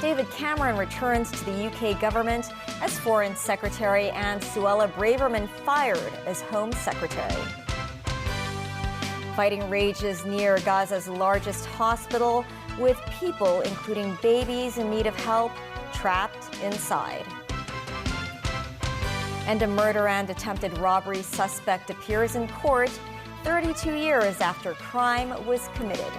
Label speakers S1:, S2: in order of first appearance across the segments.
S1: David Cameron returns to the UK government as Foreign Secretary and Suella Braverman fired as Home Secretary. Fighting rages near Gaza's largest hospital, with people, including babies in need of help, trapped inside. And a murder and attempted robbery suspect appears in court 32 years after crime was committed.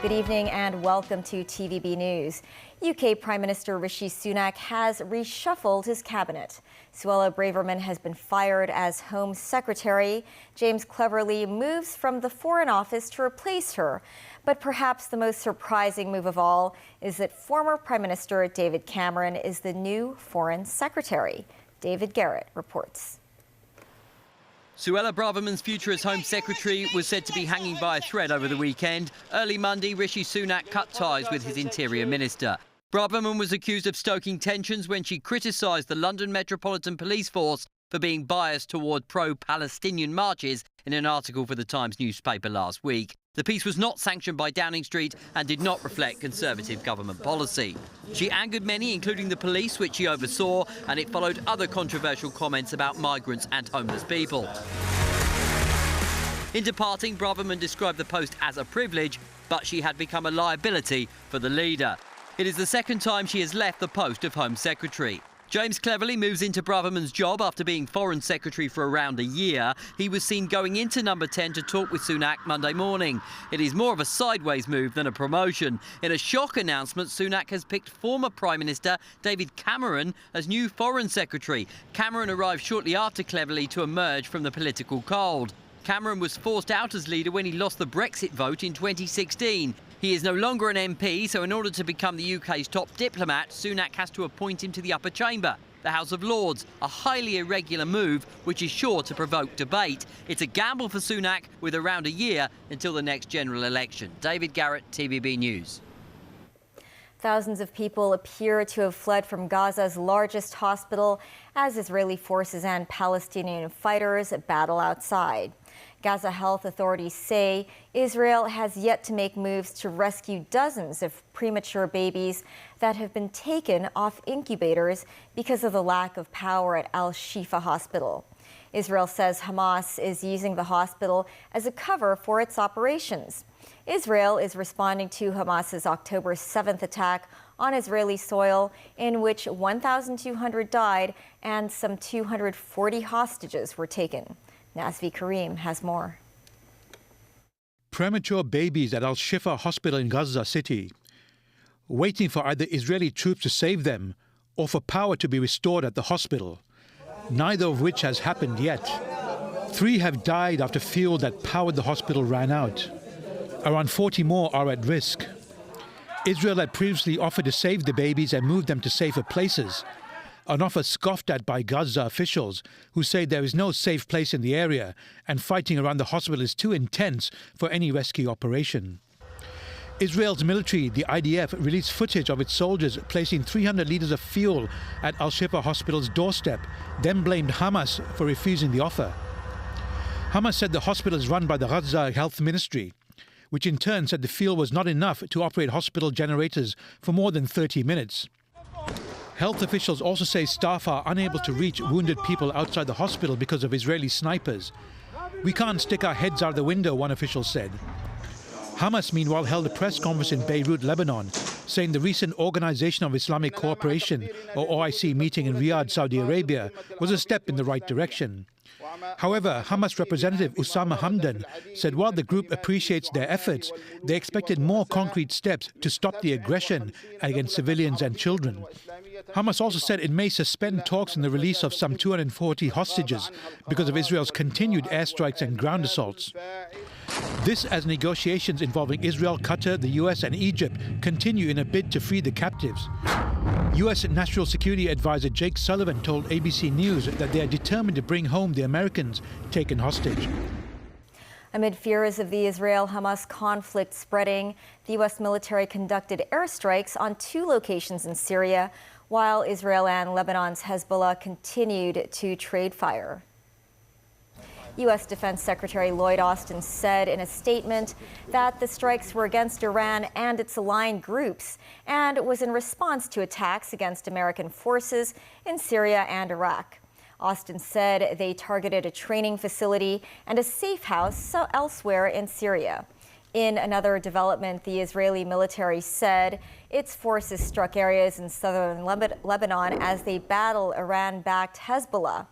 S1: Good evening and welcome to TVB News. UK Prime Minister Rishi Sunak has reshuffled his cabinet. Suella Braverman has been fired as Home Secretary. James Cleverly moves from the Foreign Office to replace her. But perhaps the most surprising move of all is that former Prime Minister David Cameron is the new Foreign Secretary. David Garrett reports.
S2: Suella Braverman's future as Home Secretary was said to be hanging by a thread over the weekend. Early Monday, Rishi Sunak cut ties with his Interior Minister. Braverman was accused of stoking tensions when she criticised the London Metropolitan Police Force for being biased toward pro-Palestinian marches in an article for the Times newspaper last week. The piece was not sanctioned by Downing Street and did not reflect Conservative government policy. She angered many, including the police, which she oversaw, and it followed other controversial comments about migrants and homeless people. In departing, Braverman described the post as a privilege, but she had become a liability for the leader. It is the second time she has left the post of Home Secretary. James Cleverly moves into Braverman's job after being Foreign Secretary for around a year. He was seen going into Number 10 to talk with Sunak Monday morning. It is more of a sideways move than a promotion. In a shock announcement, Sunak has picked former Prime Minister David Cameron as new Foreign Secretary. Cameron arrived shortly after Cleverly to emerge from the political cold. Cameron was forced out as leader when he lost the Brexit vote in 2016. He is no longer an MP, so in order to become the UK's top diplomat, Sunak has to appoint him to the upper chamber, the House of Lords, a highly irregular move which is sure to provoke debate. It's a gamble for Sunak with around a year until the next general election. David Garrett, TVB News.
S1: Thousands of people appear to have fled from Gaza's largest hospital as Israeli forces and Palestinian fighters battle outside. Gaza health authorities say Israel has yet to make moves to rescue dozens of premature babies that have been taken off incubators because of the lack of power at Al-Shifa Hospital. Israel says Hamas is using the hospital as a cover for its operations. Israel is responding to Hamas's October 7th attack on Israeli soil, in which 1,200 died and some 240 hostages were taken. Nazvi Karim has more.
S3: Premature babies at Al-Shifa Hospital in Gaza City, waiting for either Israeli troops to save them or for power to be restored at the hospital, neither of which has happened yet. 3 have died after fuel that powered the hospital ran out. Around 40 more are at risk. Israel had previously offered to save the babies and move them to safer places, an offer scoffed at by Gaza officials who say there is no safe place in the area and fighting around the hospital is too intense for any rescue operation. Israel's military, the IDF, released footage of its soldiers placing 300 litres of fuel at Al-Shifa Hospital's doorstep, then blamed Hamas for refusing the offer. Hamas said the hospital is run by the Gaza Health Ministry, which in turn said the fuel was not enough to operate hospital generators for more than 30 minutes. Health officials also say staff are unable to reach wounded people outside the hospital because of Israeli snipers. We can't stick our heads out the window, one official said. Hamas, meanwhile, held a press conference in Beirut, Lebanon, saying the recent Organization of Islamic Cooperation, or OIC, meeting in Riyadh, Saudi Arabia, was a step in the right direction. However, Hamas representative Osama Hamdan said while the group appreciates their efforts, they expected more concrete steps to stop the aggression against civilians and children. Hamas also said it may suspend talks on the release of some 240 hostages because of Israel's continued airstrikes and ground assaults. This as negotiations involving Israel, Qatar, the US and Egypt continue in a bid to free the captives. US National Security Advisor Jake Sullivan told ABC News that they are determined to bring home the Americans taken hostage.
S1: Amid fears of the Israel-Hamas conflict spreading, the U.S. military conducted airstrikes on 2 locations in Syria, while Israel and Lebanon's Hezbollah continued to trade fire. U.S. Defense Secretary Lloyd Austin said in a statement that the strikes were against Iran and its aligned groups and was in response to attacks against American forces in Syria and Iraq. Austin said they targeted a training facility and a safe house elsewhere in Syria. In another development, the Israeli military said its forces struck areas in southern Lebanon as they battle Iran-backed Hezbollah.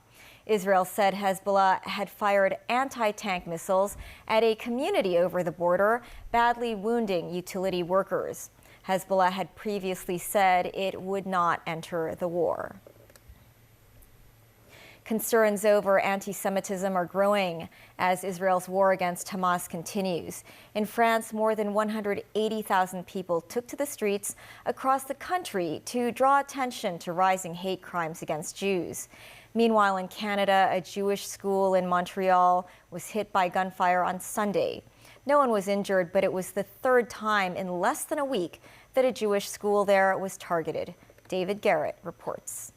S1: Israel said Hezbollah had fired anti-tank missiles at a community over the border, badly wounding utility workers. Hezbollah had previously said it would not enter the war. Concerns over anti-Semitism are growing as Israel's war against Hamas continues. In France, more than 180,000 people took to the streets across the country to draw attention to rising hate crimes against Jews. Meanwhile, in Canada, a Jewish school in Montreal was hit by gunfire on Sunday. No one was injured, but it was the 3rd time in less than a week that a Jewish school there was targeted. David Garrett reports.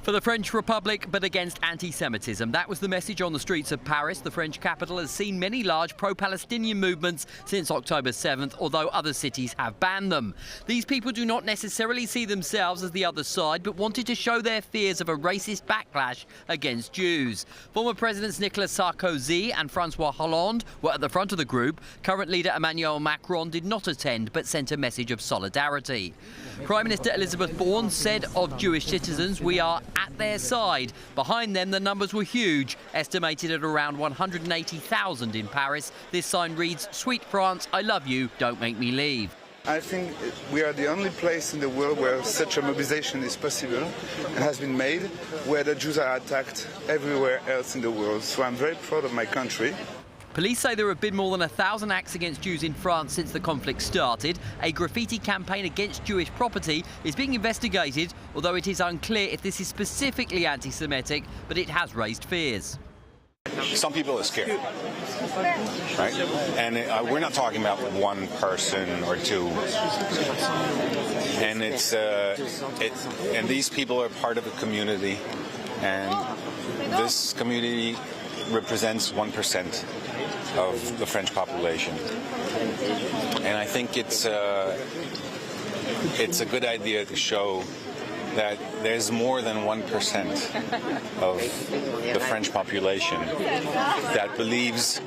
S2: For the French Republic, but against anti-Semitism. That was the message on the streets of Paris. The French capital has seen many large pro-Palestinian movements since October 7th, although other cities have banned them. These people do not necessarily see themselves as the other side, but wanted to show their fears of a racist backlash against Jews. Former Presidents Nicolas Sarkozy and François Hollande were at the front of the group. Current leader Emmanuel Macron did not attend, but sent a message of solidarity. Prime Minister Elizabeth Borne said of Jewish citizens, "We are at their side." Behind them, the numbers were huge, estimated at around 180,000 in Paris. This sign reads, "Sweet France, I love you, don't make me leave."
S4: I think we are the only place in the world where such a mobilization is possible and has been made, where the Jews are attacked everywhere else in the world. So I'm very proud of my country.
S2: Police say there have been more than 1,000 acts against Jews in France since the conflict started. A graffiti campaign against Jewish property is being investigated, although it is unclear if this is specifically anti-Semitic, but it has raised fears.
S5: Some people are scared, right? And we're not talking about one person or two. And and these people are part of a community, and this community represents 1% of the French population. And I think it's a good idea to show that there's more than 1% of the French population that believes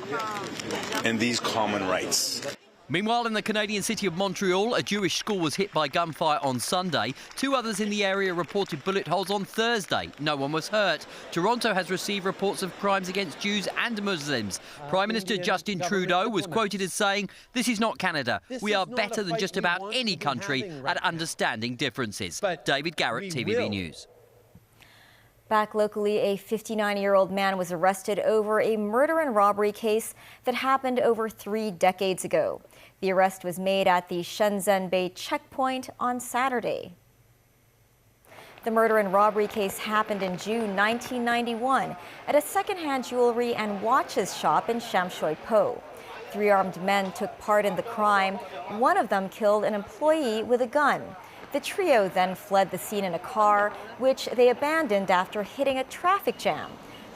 S5: in these common rights.
S2: Meanwhile, in the Canadian city of Montreal, a Jewish school was hit by gunfire on Sunday. 2 others in the area reported bullet holes on Thursday. No one was hurt. Toronto has received reports of crimes against Jews and Muslims. Prime Minister Justin Trudeau was quoted as saying, "This is not Canada. We are better than just about any country at understanding differences." David Garrett, TVB News.
S1: Back locally, a 59-year-old man was arrested over a murder and robbery case that happened over 3 decades ago. The arrest was made at the Shenzhen Bay checkpoint on Saturday. The murder and robbery case happened in June 1991 at a secondhand jewelry and watches shop in Shamshui-Po. 3 armed men took part in the crime. One of them killed an employee with a gun. The trio then fled the scene in a car, which they abandoned after hitting a traffic jam.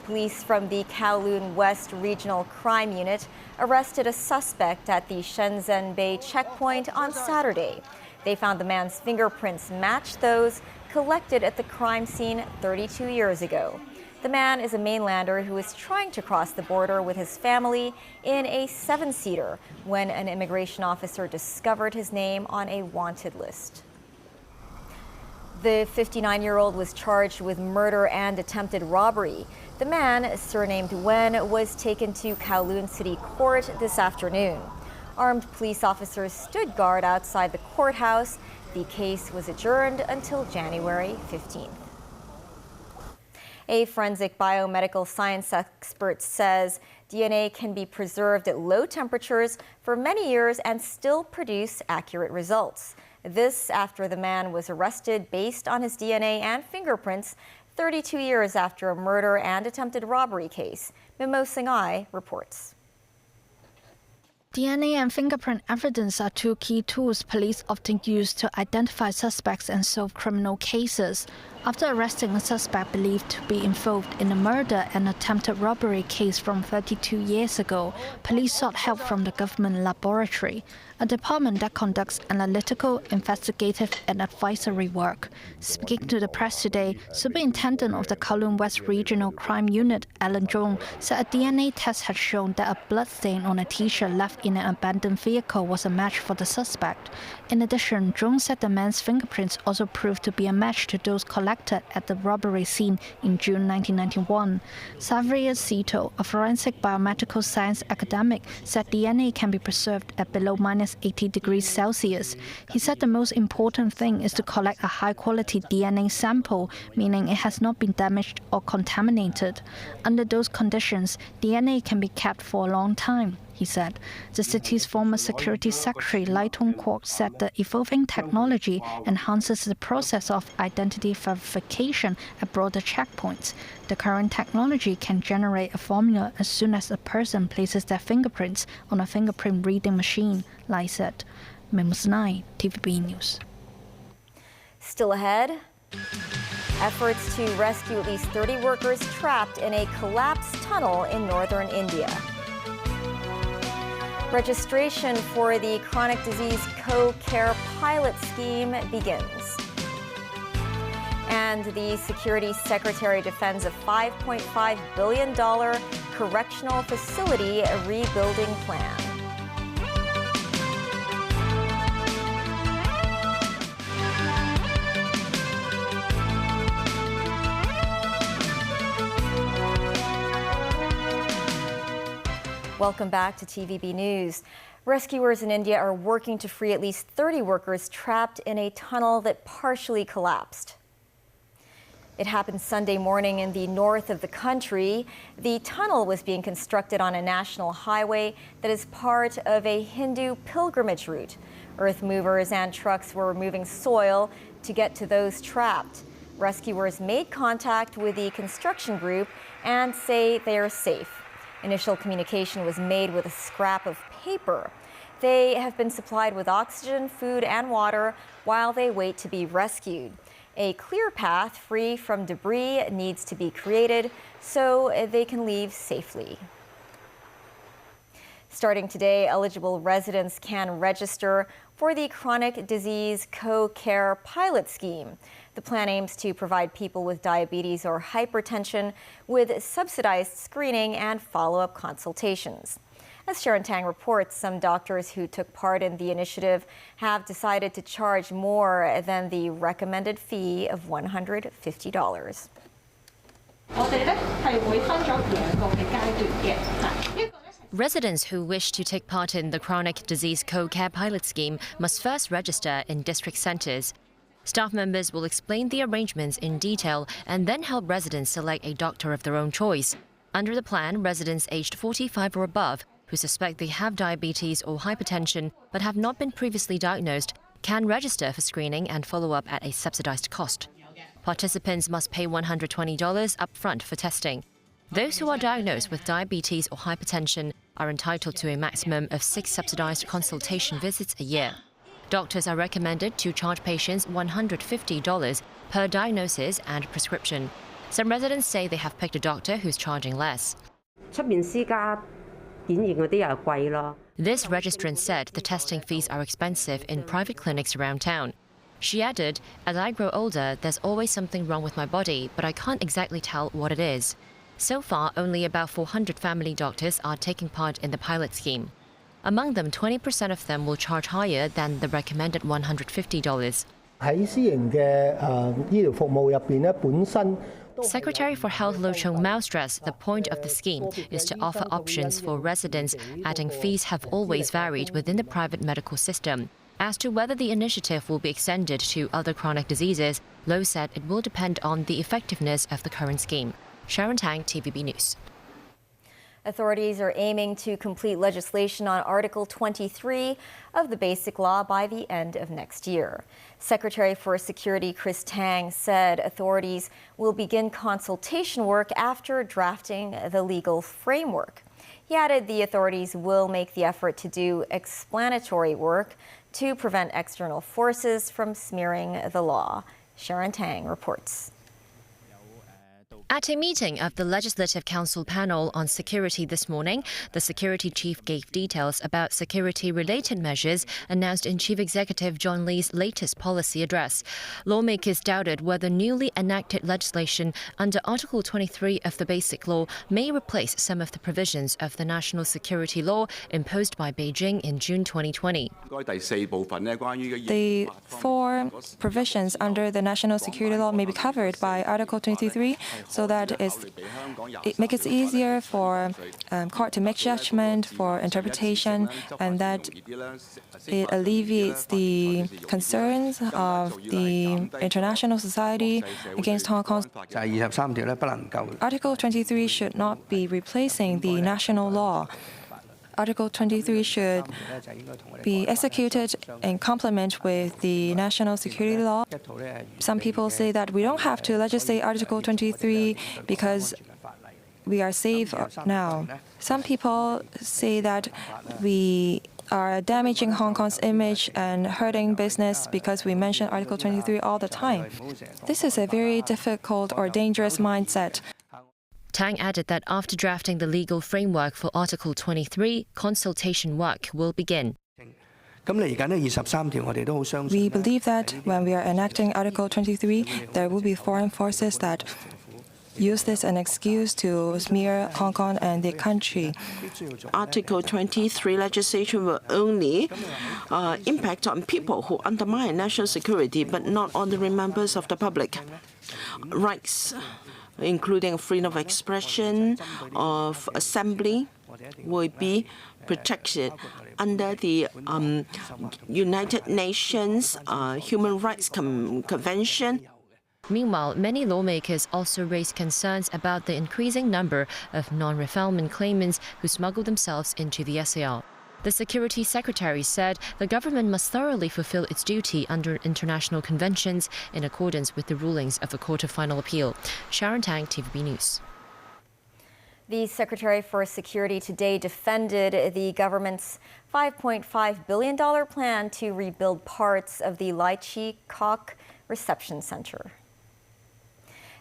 S1: Police from the Kowloon West Regional Crime Unit arrested a suspect at the Shenzhen Bay checkpoint on Saturday. They found the man's fingerprints matched those collected at the crime scene 32 years ago. The man is a mainlander who is trying to cross the border with his family in a 7-seater when an immigration officer discovered his name on a wanted list. The 59-year-old was charged with murder and attempted robbery. The man, surnamed Wen, was taken to Kowloon City Court this afternoon. Armed police officers stood guard outside the courthouse. The case was adjourned until January 15th. A forensic biomedical science expert says DNA can be preserved at low temperatures for many years and still produce accurate results. This after the man was arrested based on his DNA and fingerprints 32 years after a murder and attempted robbery case. Mimo Singhai reports.
S6: DNA and fingerprint evidence are two key tools police often use to identify suspects and solve criminal cases. After arresting a suspect believed to be involved in a murder and attempted robbery case from 32 years ago, police sought help from the government laboratory, a department that conducts analytical, investigative and advisory work. Speaking to the press today, Superintendent of the Kowloon West Regional Crime Unit, Alan Zhong, said a DNA test had shown that a bloodstain on a t-shirt left in an abandoned vehicle was a match for the suspect. In addition, Zhong said the man's fingerprints also proved to be a match to those collected at the robbery scene in June 1991. Xavier Cito, a forensic biomedical science academic, said DNA can be preserved at below -80 degrees Celsius. He said the most important thing is to collect a high-quality DNA sample, meaning it has not been damaged or contaminated. Under those conditions, DNA can be kept for a long time, he said. The city's former Security Secretary Lai Tong-kwok said the evolving technology enhances the process of identity verification at broader checkpoints. The current technology can generate a formula as soon as a person places their fingerprints on a fingerprint reading machine, Lai said. Mimo Singhai, TVB News.
S1: Still ahead, efforts to rescue at least 30 workers trapped in a collapsed tunnel in northern India. Registration for the chronic disease CoCare pilot scheme begins. And the Security Secretary defends a $5.5 billion correctional facility rebuilding plan. Welcome back to TVB News. Rescuers in India are working to free at least 30 workers trapped in a tunnel that partially collapsed. It happened Sunday morning in the north of the country. The tunnel was being constructed on a national highway that is part of a Hindu pilgrimage route. Earth movers and trucks were removing soil to get to those trapped. Rescuers made contact with the construction group and say they are safe. Initial communication was made with a scrap of paper. They have been supplied with oxygen, food, and water while they wait to be rescued. A clear path free from debris needs to be created so they can leave safely. Starting today, eligible residents can register for the Chronic Disease CoCare pilot scheme. The plan aims to provide people with diabetes or hypertension with subsidized screening and follow-up consultations. As Sharon Tang reports, some doctors who took part in the initiative have decided to charge more than the recommended fee of $150.
S7: Residents who wish to take part in the Chronic Disease CoCare pilot scheme must first register in district centres. Staff members will explain the arrangements in detail and then help residents select a doctor of their own choice. Under the plan, residents aged 45 or above who suspect they have diabetes or hypertension but have not been previously diagnosed can register for screening and follow-up at a subsidized cost. Participants must pay $120 upfront for testing. Those who are diagnosed with diabetes or hypertension are entitled to a maximum of 6 subsidized consultation visits a year. Doctors are recommended to charge patients $150 per diagnosis and prescription. Some residents say they have picked a doctor who's charging less. This registrant said the testing fees are expensive in private clinics around town. She added, "As I grow older, there's always something wrong with my body, but I can't exactly tell what it is." So far, only about 400 family doctors are taking part in the pilot scheme. Among them, 20% of them will charge higher than the recommended $150. Secretary for Health Lo Chung-Mao stressed the point of the scheme is to offer options for residents, adding fees have always varied within the private medical system. As to whether the initiative will be extended to other chronic diseases, Lo said it will depend on the effectiveness of the current scheme. Sharon Tang, TVB News.
S1: Authorities are aiming to complete legislation on Article 23 of the Basic Law by the end of next year. Secretary for Security Chris Tang said authorities will begin consultation work after drafting the legal framework. He added the authorities will make the effort to do explanatory work to prevent external forces from smearing the law. Sharon Tang reports.
S7: At a meeting of the Legislative Council panel on security this morning, the security chief gave details about security-related measures announced in Chief Executive John Lee's latest policy address. Lawmakers doubted whether newly enacted legislation under Article 23 of the Basic Law may replace some of the provisions of the national security law imposed by Beijing in June 2020.
S8: The four provisions under the national security law may be covered by Article 23, so that it makes it easier for court to make judgment, for interpretation, and that it alleviates the concerns of the international society against Hong Kong. Article 23 should not be replacing the national law. Article 23 should be executed in complement with the national security law. Some people say that we don't have to legislate Article 23 because we are safe now. Some people say that we are damaging Hong Kong's image and hurting business because we mention Article 23 all the time. This is a very difficult or dangerous mindset.
S7: Tang added that after drafting the legal framework for Article 23, consultation work will begin.
S8: We believe that when we are enacting Article 23, there will be foreign forces that use this as an excuse to smear Hong Kong and the country.
S9: Article 23 legislation will only impact on people who undermine national security, but not ordinary members of the public. Rights, including freedom of expression, of assembly, will be protected under the United Nations Human Rights Convention.
S7: Meanwhile, many lawmakers also raised concerns about the increasing number of non-refoulement claimants who smuggle themselves into the SAR. The Security Secretary said the government must thoroughly fulfill its duty under international conventions in accordance with the rulings of the Court of Final Appeal. Sharon Tang, TVB News.
S1: The Secretary for Security today defended the government's $5.5 billion plan to rebuild parts of the Lai Chi Kok Reception Center.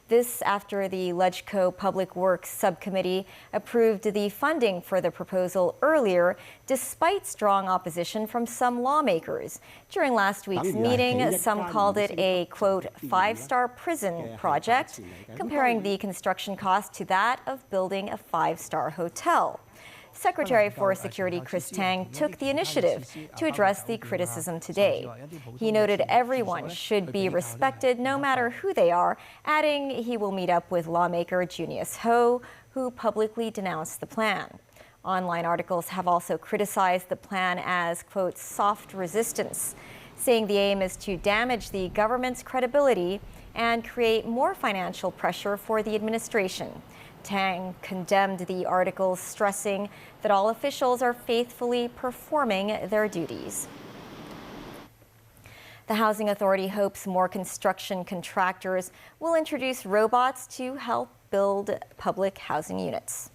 S1: This after the LegCo Public Works Subcommittee approved the funding for the proposal earlier, despite strong opposition from some lawmakers. During last week's meeting, some called it a, quote, five-star prison project, comparing the construction cost to that of building a five-star hotel. Secretary for Security Chris Tang took the initiative to address the criticism today. He noted everyone should be respected no matter who they are, adding he will meet up with lawmaker Junius Ho, who publicly denounced the plan. Online articles have also criticized the plan as, quote, soft resistance, saying the aim is to damage the government's credibility and create more financial pressure for the administration. Tang condemned the articles, stressing that all officials are faithfully performing their duties. The Housing Authority hopes more construction contractors will introduce robots to help build public housing units.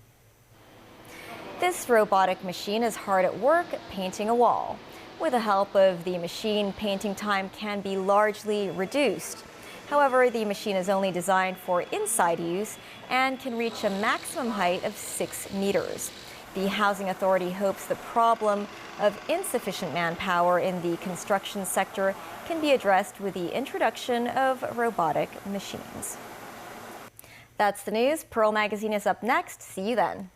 S1: This robotic machine is hard at work painting a wall. With the help of the machine, painting time can be largely reduced. However, the machine is only designed for inside use and can reach a maximum height of 6 meters. The Housing Authority hopes the problem of insufficient manpower in the construction sector can be addressed with the introduction of robotic machines. That's the news. Pearl Magazine is up next. See you then.